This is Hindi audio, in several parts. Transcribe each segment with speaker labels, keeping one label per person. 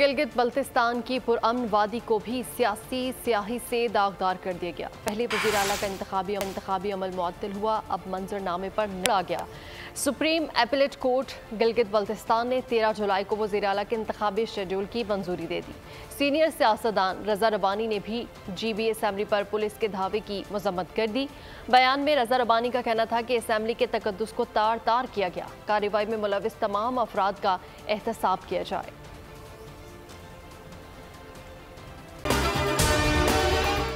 Speaker 1: गिलगित बल्तिस्तान की पुरअमन वादी को भी सियासी स्याही से दागदार कर दिया गया। पहले वज़ीर आला का इंतखाबी अमल मुअत्तल हुआ, अब मंजरनामे पर नजर आ गया। Supreme appellate court Gilgit Baltistan ने 13 जुलाई को वज़ीर आला के इंतखाबी शेड्यूल की मंजूरी दे दी। सीनियर सियासतदान रजा रबानी ने भी GB असम्बली पर पुलिस के धावे की मजम्मत कर दी। बयान में रजा रबानी का कहना था कि असम्बली के तकद्दुस को तार तार किया गया, कार्रवाई में मुलविस तमाम अफराद का एहतसाब किया जाए।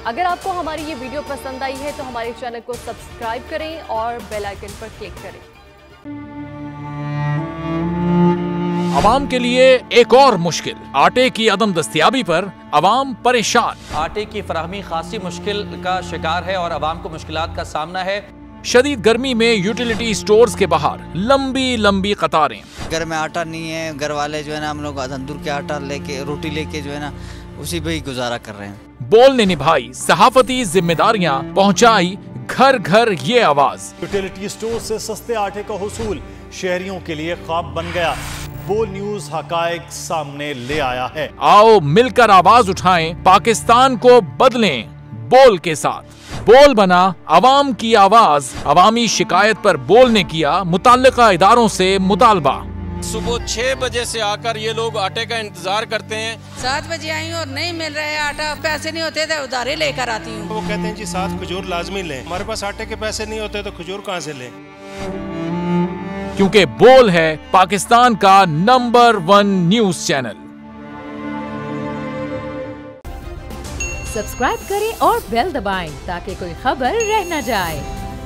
Speaker 1: अगर आपको हमारी ये वीडियो पसंद आई है तो हमारे चैनल को सब्सक्राइब करें और बेल आइकन पर क्लिक करें।
Speaker 2: अवाम के लिए एक और मुश्किल, आटे की अदम दस्तयाबी पर अवाम परेशान।
Speaker 3: आटे की फराहमी खासी मुश्किल का शिकार है और अवाम को मुश्किलात का सामना है।
Speaker 2: शदीद गर्मी में यूटिलिटी स्टोर्स के बाहर लंबी लंबी कतारें।
Speaker 4: घर में आटा नहीं है, घर वाले जो है ना हम लोग तंदूर के आटा लेके रोटी लेके जो है ना उसी पे ही गुजारा कर रहे हैं। बोल
Speaker 2: ने निभाई सहाफती जिम्मेदारियां, पहुंचाई घर घर ये आवाज।
Speaker 5: यूटिलिटी स्टोर से सस्ते आटे का हुसूल शहरियों के लिए ख्वाब बन गया। बोल न्यूज हकायक सामने ले आया है।
Speaker 2: आओ मिलकर आवाज उठाएं, पाकिस्तान को बदलें बोल के साथ। बोल बना अवाम की आवाज। अवामी शिकायत पर बोल ने किया मुताल्लिका इदारों से मुतालबा।
Speaker 6: सुबह 6 बजे से आकर ये लोग आटे का इंतजार करते हैं।
Speaker 7: 7 बजे आई हूँ और नहीं मिल रहा है आटा, पैसे नहीं होते थे उधारे लेकर आती हूँ।
Speaker 6: वो कहते हैं जी 7 खजूर लाजमी लें। हमारे पास आटे के पैसे नहीं होते तो खजूर कहाँ से लें?
Speaker 2: क्योंकि बोल है पाकिस्तान का नंबर 1 न्यूज चैनल।
Speaker 8: सब्सक्राइब करें और बेल दबाएं ताकि कोई खबर रह न जाए।